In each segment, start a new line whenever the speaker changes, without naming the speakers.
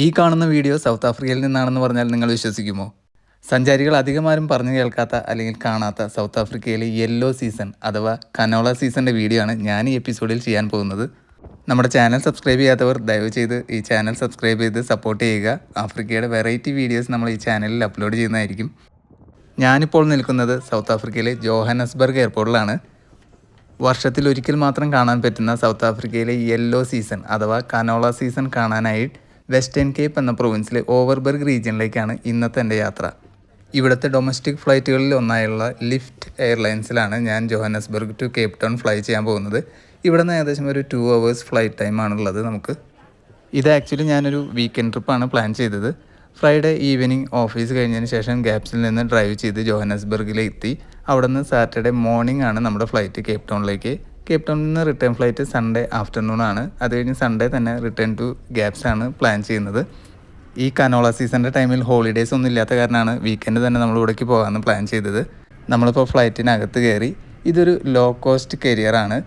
ഈ കാണുന്ന video south ആഫ്രിക്കയിൽ നിന്നാണെന്ന് പറഞ്ഞാൽ നിങ്ങൾ വിശ്വസിക്കുമോ? സഞ്ചാരികൾ അധികമാരും പറഞ്ഞു കേൾക്കാത്ത അല്ലെങ്കിൽ കാണാത്ത സൗത്ത് ആഫ്രിക്കയിലെ യെല്ലോ സീസൺ അഥവാ കനോള സീസണിൻ്റെ വീഡിയോ ആണ് ഞാൻ ഈ എപ്പിസോഡിൽ ചെയ്യാൻ പോകുന്നത്. നമ്മുടെ ചാനൽ സബ്സ്ക്രൈബ് ചെയ്യാത്തവർ ദയവ് ചെയ്ത് ഈ ചാനൽ സബ്സ്ക്രൈബ് ചെയ്ത് സപ്പോർട്ട് ചെയ്യുക. ആഫ്രിക്കയുടെ വെറൈറ്റി വീഡിയോസ് നമ്മൾ ഈ ചാനലിൽ അപ്ലോഡ് ചെയ്യുന്നതായിരിക്കും. ഞാനിപ്പോൾ നിൽക്കുന്നത് സൗത്ത് ആഫ്രിക്കയിലെ ജോഹന്നസ്ബർഗ് എയർപോർട്ടിലാണ്. വർഷത്തിൽ ഒരിക്കൽ മാത്രം കാണാൻ പറ്റുന്ന സൗത്ത് ആഫ്രിക്കയിലെ യെല്ലോ സീസൺ അഥവാ കനോള സീസൺ കാണാനായി വെസ്റ്റേൺ കേപ്പ് എന്ന പ്രൊവിൻസിലെ ഓവർബർഗ് റീജിയനിലേക്കാണ് ഇന്നത്തെ എൻ്റെ യാത്ര. ഇവിടുത്തെ ഡൊമസ്റ്റിക് ഫ്ലൈറ്റുകളിൽ ഒന്നായുള്ള ലിഫ്റ്റ് എയർലൈൻസിലാണ് ഞാൻ Johannesburg to Cape Town fly ചെയ്യാൻ പോകുന്നത്. ഇവിടെ നിന്ന് ഏകദേശം ഒരു 2 hours ഫ്ലൈറ്റ് ടൈമാണുള്ളത് നമുക്ക്. ഇത് ആക്ച്വലി ഞാനൊരു വീക്കെൻഡ് ട്രിപ്പാണ് പ്ലാൻ ചെയ്തത്. ഫ്രൈഡേ ഈവനിങ് ഓഫീസ് കഴിഞ്ഞതിന് ശേഷം ഗ്യാപ്സിൽ നിന്ന് ഡ്രൈവ് ചെയ്ത് ജോഹന്നസ്ബർഗിലെത്തി. അവിടെ നിന്ന് സാറ്റർഡേ മോർണിംഗ് ആണ് നമ്മുടെ ഫ്ലൈറ്റ് കേപ്പ് ടൗണിലേക്ക്. കേപ്പ് ടൗണിൽ നിന്ന് റിട്ടേൺ ഫ്ലൈറ്റ് സൺഡേ ആഫ്റ്റർനൂൺ ആണ്. അത് കഴിഞ്ഞ് സൺഡേ തന്നെ റിട്ടേൺ ടു ഗ്യാപ്സ് ആണ് പ്ലാൻ ചെയ്യുന്നത്. ഈ കനോള സീസണിൻ്റെ ടൈമിൽ ഹോളിഡേയ്സ് ഒന്നും ഇല്ലാത്ത കാരണമാണ് വീക്കെൻഡ് തന്നെ നമ്മൾ ഇവിടേക്ക് പോകാമെന്ന് പ്ലാൻ ചെയ്തത്. നമ്മളിപ്പോൾ ഫ്ലൈറ്റിനകത്ത് കയറി. ഇതൊരു ലോ കോസ്റ്റ് കരിയറാണ്.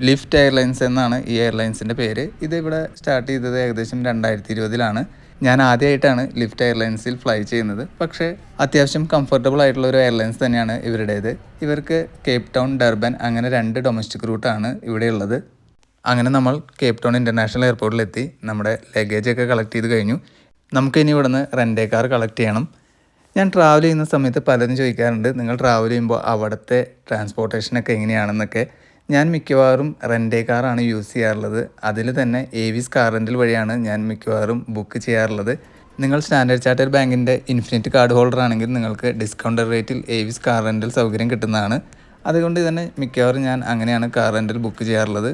ലിഫ്റ്റ് എയർലൈൻസ് എന്നാണ് ഈ എയർലൈൻസിൻ്റെ പേര്. ഇത് ഇവിടെ സ്റ്റാർട്ട് ചെയ്തത് ഏകദേശം 2020 ഞാൻ ആദ്യമായിട്ടാണ് ലിഫ്റ്റ് എയർലൈൻസിൽ ഫ്ലൈ ചെയ്യുന്നത്. പക്ഷേ അത്യാവശ്യം കംഫർട്ടബിൾ ആയിട്ടുള്ള ഒരു എയർലൈൻസ് തന്നെയാണ് ഇവരുടേത്. ഇവർക്ക് കേപ്പ് ടൗൺ, ഡർബൻ അങ്ങനെ 2 ഡൊമസ്റ്റിക് റൂട്ടാണ് ഇവിടെയുള്ളത്. അങ്ങനെ നമ്മൾ കേപ്പ് ടൗൺ ഇൻ്റർനാഷണൽ എയർപോർട്ടിലെത്തി. നമ്മുടെ ലഗേജൊക്കെ കളക്ട് ചെയ്ത് കഴിഞ്ഞു. നമുക്കിനി ഇവിടുന്ന് റെൻ്റേ കാർ കളക്ട് ചെയ്യണം. ഞാൻ ട്രാവൽ ചെയ്യുന്ന സമയത്ത് പലരും ചോദിക്കാറുണ്ട്, നിങ്ങൾ ട്രാവൽ ചെയ്യുമ്പോൾ അവിടുത്തെ ട്രാൻസ്പോർട്ടേഷനൊക്കെ എങ്ങനെയാണെന്നൊക്കെ. ഞാൻ മിക്കവാറും റെൻ്റേ കാറാണ് യൂസ് ചെയ്യാറുള്ളത്. അതിൽ തന്നെ ഏവിസ് കാർ റെൻ്റൽ വഴിയാണ് ഞാൻ മിക്കവാറും ബുക്ക് ചെയ്യാറുള്ളത്. നിങ്ങൾ സ്റ്റാൻഡേർഡ് ചാർട്ടേഡ് ബാങ്കിൻ്റെ ഇൻഫിനിറ്റ് കാർഡ് ഹോൾഡർ ആണെങ്കിൽ നിങ്ങൾക്ക് ഡിസ്കൗണ്ടഡ് റേറ്റിൽ ഏവിസ് കാർ റെൻ്റൽ സൗകര്യം കിട്ടുന്നതാണ്. അതുകൊണ്ട് തന്നെ മിക്കവാറും ഞാൻ അങ്ങനെയാണ് കാർ റെൻ്റൽ ബുക്ക് ചെയ്യാറുള്ളത്.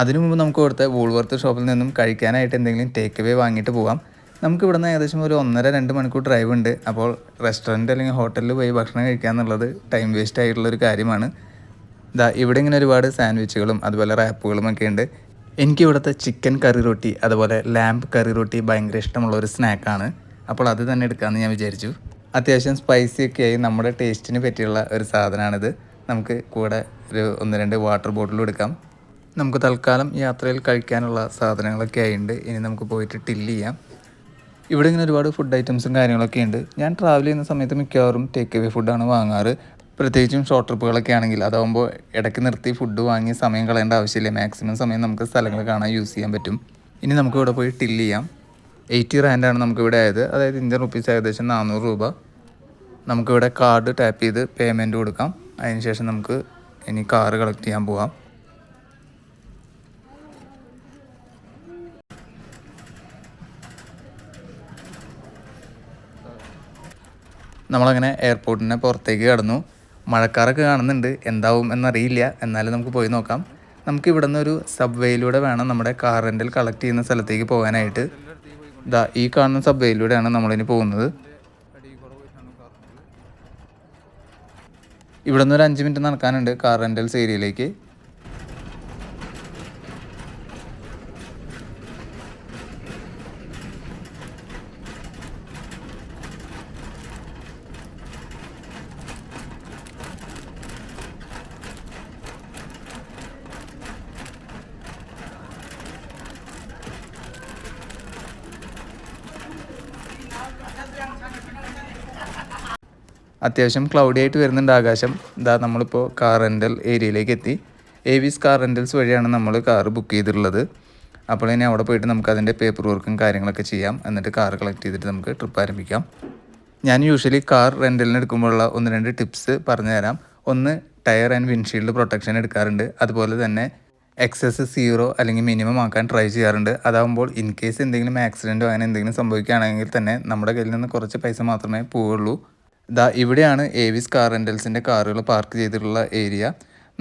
അതിനു മുമ്പ് നമുക്ക് ഇവിടുത്തെ വൂൾവർത്ത് ഷോപ്പിൽ നിന്നും കഴിക്കാനായിട്ട് എന്തെങ്കിലും ടേക്ക് അവേ വാങ്ങിയിട്ട് പോകാം. നമുക്ക് ഇവിടുന്ന് ഏകദേശം ഒരു 1.5-2 മണിക്കൂർ ഡ്രൈവ് ഉണ്ട്. അപ്പോൾ റെസ്റ്റോറൻറ്റ് അല്ലെങ്കിൽ ഹോട്ടലിൽ പോയി ഭക്ഷണം കഴിക്കുക എന്നുള്ളത് ടൈം വേസ്റ്റ് ആയിട്ടുള്ളൊരു കാര്യമാണ്. ഇവിടെ ഇങ്ങനെ ഒരുപാട് സാൻഡ്വിച്ചുകളും അതുപോലെ റാപ്പുകളും ഒക്കെ ഉണ്ട്. എനിക്ക് ഇവിടുത്തെ ചിക്കൻ കറി റൊട്ടി അതുപോലെ ലാംബ് കറി റൊട്ടി ഭയങ്കര ഇഷ്ടമുള്ള ഒരു സ്നാക്കാണ്. അപ്പോൾ അത് തന്നെ എടുക്കാമെന്ന് ഞാൻ വിചാരിച്ചു. അത്യാവശ്യം സ്പൈസി ഒക്കെ ആയി നമ്മുടെ ടേസ്റ്റിന് പറ്റിയുള്ള ഒരു സാധനമാണിത്. നമുക്ക് കൂടെ ഒരു 1-2 വാട്ടർ ബോട്ടിലും എടുക്കാം. നമുക്ക് തൽക്കാലം യാത്രയിൽ കഴിക്കാനുള്ള സാധനങ്ങളൊക്കെ ആയിട്ടുണ്ട്. ഇനി നമുക്ക് പോയിട്ട് ടില്ല് ചെയ്യാം. ഇവിടെ ഇങ്ങനെ ഒരുപാട് ഫുഡ് ഐറ്റംസും കാര്യങ്ങളൊക്കെ ഉണ്ട്. ഞാൻ ട്രാവൽ ചെയ്യുന്ന സമയത്ത് മിക്കവാറും ടേക്ക് അവേ ഫുഡാണ് വാങ്ങാറ്. പ്രത്യേകിച്ചും ഷോർട്ട് ട്രിപ്പുകളൊക്കെ ആണെങ്കിൽ അതാകുമ്പോൾ ഇടയ്ക്ക് നിർത്തി ഫുഡ് വാങ്ങി സമയം കളയേണ്ട ആവശ്യമില്ല. മാക്സിമം സമയം നമുക്ക് സ്ഥലങ്ങൾ കാണാൻ യൂസ് ചെയ്യാൻ പറ്റും. ഇനി നമുക്ക് ഇവിടെ പോയി ടില്ല് ചെയ്യാം. 80 റാൻഡാണ് നമുക്കിവിടെ ആയത്. അതായത് ഇന്ത്യൻ റുപ്പീസ് ഏകദേശം 400 രൂപ. നമുക്കിവിടെ കാർഡ് ടാപ്പ് ചെയ്ത് പേയ്മെൻറ്റ് കൊടുക്കാം. അതിനുശേഷം നമുക്ക് ഇനി കാറ് കളക്ട് ചെയ്യാൻ പോകാം. നമ്മളങ്ങനെ എയർപോർട്ടിനെ പുറത്തേക്ക് കടന്നു. മഴക്കാറൊക്കെ കാണുന്നുണ്ട്, എന്താവും എന്നറിയില്ല. എന്നാലും നമുക്ക് പോയി നോക്കാം. നമുക്ക് ഇവിടെ നിന്നൊരു സബ്വേയിലൂടെ വേണം നമ്മുടെ കാർ റെൻ്റൽ കളക്ട് ചെയ്യുന്ന സ്ഥലത്തേക്ക് പോകാനായിട്ട്. ഈ കാണുന്ന സബ്വേയിലൂടെയാണ് നമ്മളിനി പോകുന്നത്. ഇവിടെ നിന്ന് ഒരു 5 മിനിറ്റ് നടക്കാനുണ്ട് കാർ റെൻ്റൽസ് ഏരിയയിലേക്ക്. അത്യാവശ്യം ക്ലൗഡി ആയിട്ട് വരുന്നുണ്ട് ആകാശം. നമ്മളിപ്പോൾ കാർ റെൻ്റൽ ഏരിയയിലേക്ക് എത്തി. ഏവിസ് കാർ റെൻ്റൽസ് വഴിയാണ് നമ്മൾ കാറ് ബുക്ക് ചെയ്തിട്ടുള്ളത്. അപ്പോൾ ഇനി അവിടെ പോയിട്ട് നമുക്ക് അതിൻ്റെ പേപ്പർ വർക്കും കാര്യങ്ങളൊക്കെ ചെയ്യാം. എന്നിട്ട് കാർ കളക്ട് ചെയ്തിട്ട് നമുക്ക് ട്രിപ്പ് ആരംഭിക്കാം. ഞാൻ യൂഷ്വലി കാർ റെൻ്റലിന് എടുക്കുമ്പോഴുള്ള 1-2 ടിപ്സ് പറഞ്ഞു തരാം. ഒന്ന്, ടയർ ആൻഡ് വിൻഷീൽഡ് പ്രൊട്ടക്ഷൻ എടുക്കാറുണ്ട്. അതുപോലെ തന്നെ എക്സസ് 0 അല്ലെങ്കിൽ മിനിമം ആക്കാൻ ട്രൈ ചെയ്യാറുണ്ട്. അതാകുമ്പോൾ ഇൻ കേസ് എന്തെങ്കിലും ആക്സിഡൻറ്റോ അങ്ങനെ എന്തെങ്കിലും സംഭവിക്കുകയാണെങ്കിൽ തന്നെ നമ്മുടെ കയ്യിൽ നിന്ന് കുറച്ച് പൈസ മാത്രമേ പോവുള്ളൂ. ഇവിടെയാണ് ഏവിസ് കാർ റെൻ്റൽസിൻ്റെ കാറുകൾ പാർക്ക് ചെയ്തിട്ടുള്ള ഏരിയ.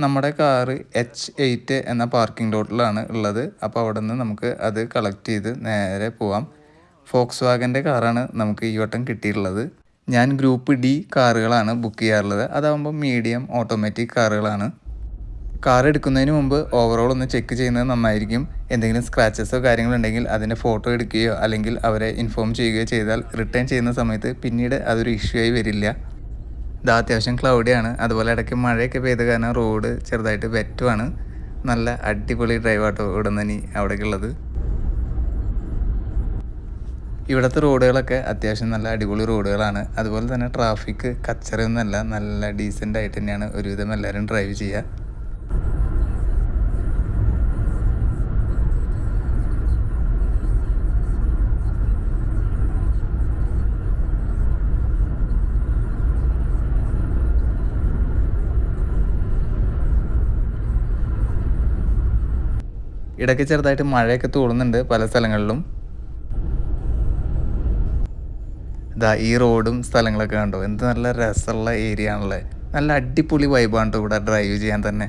നമ്മുടെ കാറ് H8 എന്ന പാർക്കിംഗ് ലോട്ടിലാണ് ഉള്ളത്. അപ്പോൾ അവിടെ നിന്ന് നമുക്ക് അത് കളക്ട് ചെയ്ത് നേരെ പോവാം. ഫോക്സ് വാഗൻ്റെ കാറാണ് നമുക്ക് ഈ വട്ടം കിട്ടിയിട്ടുള്ളത്. ഞാൻ ഗ്രൂപ്പ് D കാറുകളാണ് ബുക്ക് ചെയ്യാറുള്ളത്. അതാകുമ്പോൾ മീഡിയം ഓട്ടോമാറ്റിക് കാറുകളാണ്. കാർ എടുക്കുന്നതിന് മുമ്പ് ഓവറോൾ ഒന്ന് ചെക്ക് ചെയ്യുന്നത് നന്നായിരിക്കും. എന്തെങ്കിലും സ്ക്രാച്ചസോ കാര്യങ്ങളുണ്ടെങ്കിൽ അതിൻ്റെ ഫോട്ടോ എടുക്കുകയോ അല്ലെങ്കിൽ അവരെ ഇൻഫോം ചെയ്യുകയോ ചെയ്താൽ റിട്ടേൺ ചെയ്യുന്ന സമയത്ത് പിന്നീട് അതൊരു ഇഷ്യൂ ആയി വരില്ല. അത്യാവശ്യം ക്ലൗഡിയാണ്. അതുപോലെ ഇടയ്ക്ക് മഴയൊക്കെ പെയ്ത കാരണം റോഡ് ചെറുതായിട്ട് വെറ്റുമാണ്. നല്ല അടിപൊളി ഡ്രൈവാട്ടോ ഇവിടെ നിന്ന് ഇനി അവിടേക്കുള്ളത്. ഇവിടുത്തെ റോഡുകളൊക്കെ അത്യാവശ്യം നല്ല അടിപൊളി റോഡുകളാണ്. അതുപോലെ തന്നെ ട്രാഫിക് കച്ചറയൊന്നുമല്ല, നല്ല ഡീസൻ്റ് ആയിട്ട് തന്നെയാണ് ഒരുവിധം എല്ലാവരും ഡ്രൈവ് ചെയ്യുക. ഇടയ്ക്ക് ചെറുതായിട്ട് മഴയൊക്കെ തൂളുന്നുണ്ട് പല സ്ഥലങ്ങളിലും. ഇതാ ഈ റോഡും സ്ഥലങ്ങളൊക്കെ കണ്ടോ, എന്ത് നല്ല രസമുള്ള ഏരിയ ആണല്ലേ. നല്ല അടിപൊളി വൈബാണ് ഇവിടെ ഡ്രൈവ് ചെയ്യാൻ തന്നെ.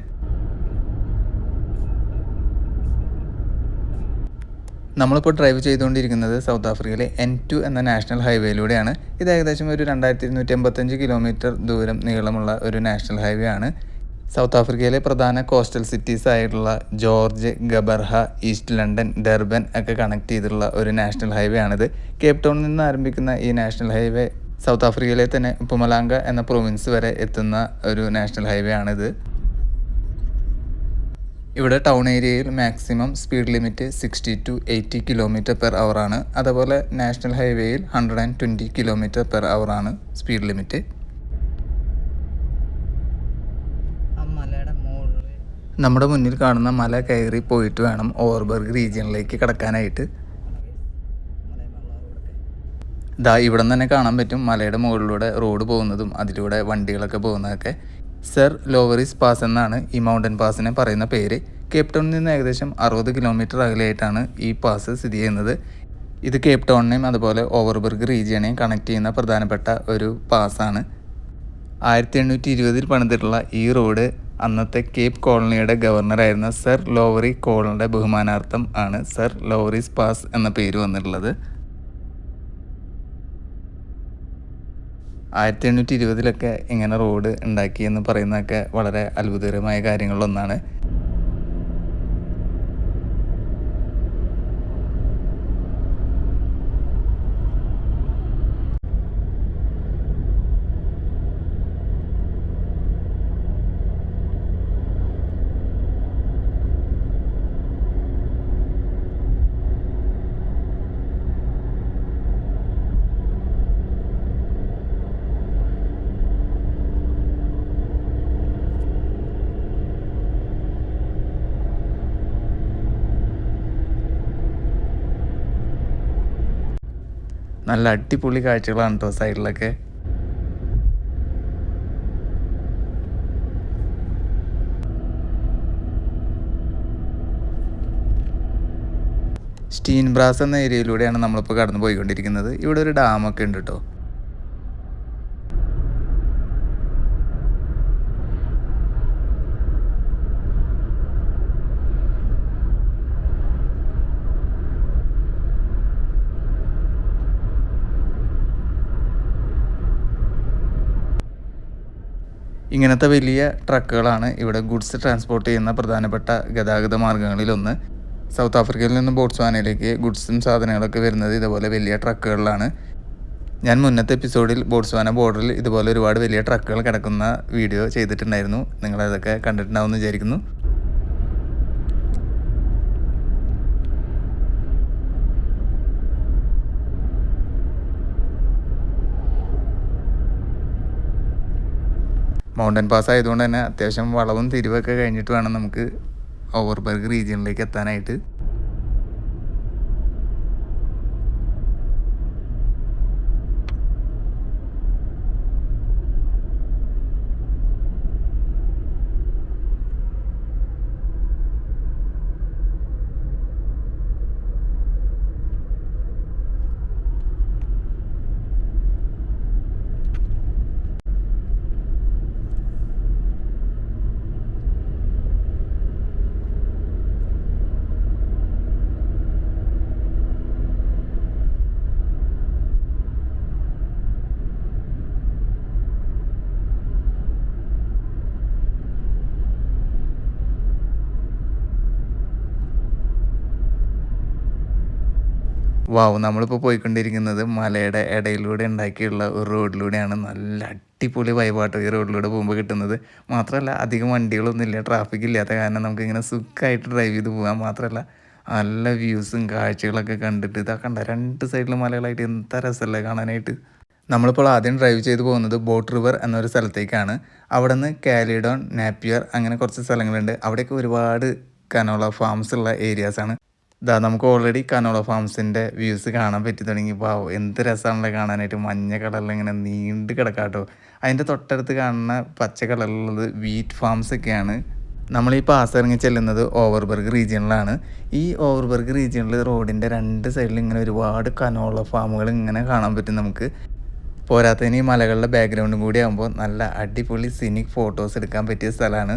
നമ്മളിപ്പോൾ ഡ്രൈവ് ചെയ്തുകൊണ്ടിരിക്കുന്നത് സൗത്ത് ആഫ്രിക്കയിലെ N2 എന്ന നാഷണൽ ഹൈവേയിലൂടെയാണ്. ഇത് ഏകദേശം ഒരു 2255 കിലോമീറ്റർ ദൂരം നീളമുള്ള ഒരു നാഷണൽ ഹൈവേ ആണ്. സൗത്ത് ആഫ്രിക്കയിലെ പ്രധാന കോസ്റ്റൽ സിറ്റീസ് ആയിട്ടുള്ള ജോർജ്, ഗബർഹ, ഈസ്റ്റ് ലണ്ടൻ, ഡർബൻ ഒക്കെ കണക്ട് ചെയ്തിട്ടുള്ള ഒരു നാഷണൽ ഹൈവേ ആണിത്. കേപ്പ് ടൗണിൽ നിന്ന് ആരംഭിക്കുന്ന ഈ നാഷണൽ ഹൈവേ സൗത്ത് ആഫ്രിക്കയിലെ തന്നെ പുമലാങ്ക എന്ന പ്രൊവിൻസ് വരെ എത്തുന്ന ഒരു നാഷണൽ ഹൈവേ ആണിത്. ഇവിടെ ടൗൺ ഏരിയയിൽ maximum speed limit 60 to 80 km/h ആണ്. അതുപോലെ നാഷണൽ ഹൈവേയിൽ 120 km/h ആണ് സ്പീഡ് ലിമിറ്റ്. നമ്മുടെ മുന്നിൽ കാണുന്ന മല കയറി പോയിട്ട് വേണം ഓവർബർഗ് റീജിയനിലേക്ക് കടക്കാനായിട്ട്. ഇവിടെ നിന്ന് തന്നെ കാണാൻ പറ്റും മലയുടെ മുകളിലൂടെ റോഡ് പോകുന്നതും അതിലൂടെ വണ്ടികളൊക്കെ പോകുന്നതൊക്കെ. സർ ലോവറിസ് പാസ് എന്നാണ് ഈ മൗണ്ടൻ പാസിനെ പറയുന്ന പേര്. കേപ്പ് ടൗണിൽ നിന്ന് ഏകദേശം 60 കിലോമീറ്റർ അകലെയായിട്ടാണ് ഈ പാസ് സ്ഥിതി ചെയ്യുന്നത്. ഇത് കേപ്പ് ടൗണിനെയും അതുപോലെ ഓവർബർഗ് റീജിയനെയും കണക്ട് ചെയ്യുന്ന പ്രധാനപ്പെട്ട ഒരു പാസ്സാണ്. 1820 പണിതിട്ടുള്ള ഈ റോഡ് അന്നത്തെ കേപ്പ് കോളനിയുടെ ഗവർണറായിരുന്ന സർ ലോവറി കോളിൻ്റെ ബഹുമാനാർത്ഥം ആണ് സർ ലോവറിസ് പാസ് എന്ന പേര് വന്നിട്ടുള്ളത്. 1820 ഇങ്ങനെ റോഡ് ഉണ്ടാക്കിയെന്ന് പറയുന്നതൊക്കെ വളരെ അത്ഭുതകരമായ കാര്യങ്ങളിലൊന്നാണ്. നല്ല അടിപൊളി കാഴ്ചകളാണ് കേട്ടോ സൈഡിലൊക്കെ. സ്റ്റീൻബ്രാസ് എന്ന ഏരിയയിലൂടെയാണ് നമ്മളിപ്പോൾ കടന്നു പോയിക്കൊണ്ടിരിക്കുന്നത്. ഇവിടെ ഒരു ഡാമൊക്കെ ഉണ്ട് കേട്ടോ. ഇങ്ങനത്തെ വലിയ ട്രക്കുകളാണ് ഇവിടെ ഗുഡ്സ് ട്രാൻസ്പോർട്ട് ചെയ്യുന്ന പ്രധാനപ്പെട്ട ഗതാഗത മാർഗ്ഗങ്ങളിലൊന്ന്. സൗത്ത് ആഫ്രിക്കയിൽ നിന്ന് ബോട്സ്വാനയിലേക്ക് ഗുഡ്സും സാധനങ്ങളൊക്കെ വരുന്നത് ഇതുപോലെ വലിയ ട്രക്കുകളിലാണ്. ഞാൻ മുന്നത്തെ എപ്പിസോഡിൽ ബോട്സ്വാന ബോർഡറിൽ ഇതുപോലെ ഒരുപാട് വലിയ ട്രക്കുകൾ കിടക്കുന്ന വീഡിയോ ചെയ്തിട്ടുണ്ടായിരുന്നു. നിങ്ങളതൊക്കെ കണ്ടിട്ടുണ്ടാവുമെന്ന് വിചാരിക്കുന്നു. മൗണ്ടൻ പാസ് ആയതുകൊണ്ട് തന്നെ അത്യാവശ്യം വളവും തിരിവൊക്കെ കഴിഞ്ഞിട്ട് വേണം നമുക്ക് ഓവർബർഗ് റീജിയനിലേക്ക് എത്താനായിട്ട്. വാവ്, നമ്മളിപ്പോൾ പോയിക്കൊണ്ടിരിക്കുന്നത് മലയുടെ ഇടയിലൂടെ ഉണ്ടാക്കിയുള്ള ഒരു റോഡിലൂടെയാണ്. നല്ല അടിപൊളി വൈബാട്ടോ ഈ റോഡിലൂടെ പോകുമ്പോൾ കിട്ടുന്നത്. മാത്രമല്ല അധികം വണ്ടികളൊന്നും ഇല്ല, ട്രാഫിക് ഇല്ലാത്ത കാരണം നമുക്കിങ്ങനെ സുഖമായിട്ട് ഡ്രൈവ് ചെയ്ത് പോകാൻ. മാത്രമല്ല നല്ല വ്യൂസും കാഴ്ചകളൊക്കെ കണ്ടിട്ട് ഇതാ കണ്ട 2 സൈഡിലും മലകളായിട്ട് എന്താ രസമല്ലേ കാണാനായിട്ട്. നമ്മളിപ്പോൾ ആദ്യം ഡ്രൈവ് ചെയ്ത് പോകുന്നത് ബോട്ട് റിവർ എന്നൊരു സ്ഥലത്തേക്കാണ്. അവിടെ നിന്ന് കാലിഡോൺ, നാപ്പിയർ അങ്ങനെ കുറച്ച് സ്ഥലങ്ങളുണ്ട്. അവിടെയൊക്കെ ഒരുപാട് കനോള ഫാംസ് ഉള്ള ഏരിയാസാണ്. ഇതാ നമുക്ക് ഓൾറെഡി കനോള ഫാംസിൻ്റെ വ്യൂസ് കാണാൻ പറ്റി തുടങ്ങി. വാവ് എന്ത് രസമാണല്ലോ കാണാനായിട്ട്. മഞ്ഞ കളറിൽ ഇങ്ങനെ നീണ്ട് കിടക്കാട്ടോ. അതിൻ്റെ തൊട്ടടുത്ത് കാണുന്ന പച്ച കളറിലുള്ളത് വീറ്റ് ഫാംസ് ഒക്കെയാണ്. നമ്മൾ ഈ പാസ് ഇറങ്ങി ചെല്ലുന്നത് ഓവർബർഗ് റീജിയനിലാണ്. ഈ ഓവർബർഗ് റീജിയനിൽ റോഡിൻ്റെ 2 സൈഡിലും ഇങ്ങനെ ഒരുപാട് കനോള ഫാമുകൾ ഇങ്ങനെ കാണാൻ പറ്റും നമുക്ക്. പോരാത്തതിന് ഈ മലകളുടെ ബാക്ക്ഗ്രൗണ്ടും കൂടി ആകുമ്പോൾ നല്ല അടിപൊളി സിനിക് ഫോട്ടോസ് എടുക്കാൻ പറ്റിയ സ്ഥലമാണ്.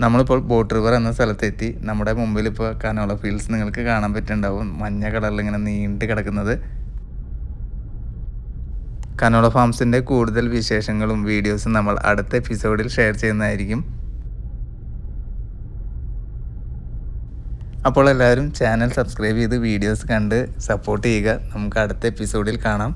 നമ്മളിപ്പോൾ ബോട്ട് റിവർ എന്ന സ്ഥലത്തെത്തി. നമ്മുടെ മുമ്പിൽ ഇപ്പോൾ കനോള ഫീൽഡ്സ് നിങ്ങൾക്ക് കാണാൻ പറ്റുന്നുണ്ടാവും. മഞ്ഞ കളറിൽ ഇങ്ങനെ നീണ്ട് കിടക്കുന്നത്. കനോള ഫാംസിൻ്റെ കൂടുതൽ വിശേഷങ്ങളും വീഡിയോസും നമ്മൾ അടുത്ത എപ്പിസോഡിൽ ഷെയർ ചെയ്യുന്നതായിരിക്കും. അപ്പോൾ എല്ലാവരും ചാനൽ സബ്സ്ക്രൈബ് ചെയ്ത് വീഡിയോസ് കണ്ട് സപ്പോർട്ട് ചെയ്യുക. നമുക്ക് അടുത്ത എപ്പിസോഡിൽ കാണാം.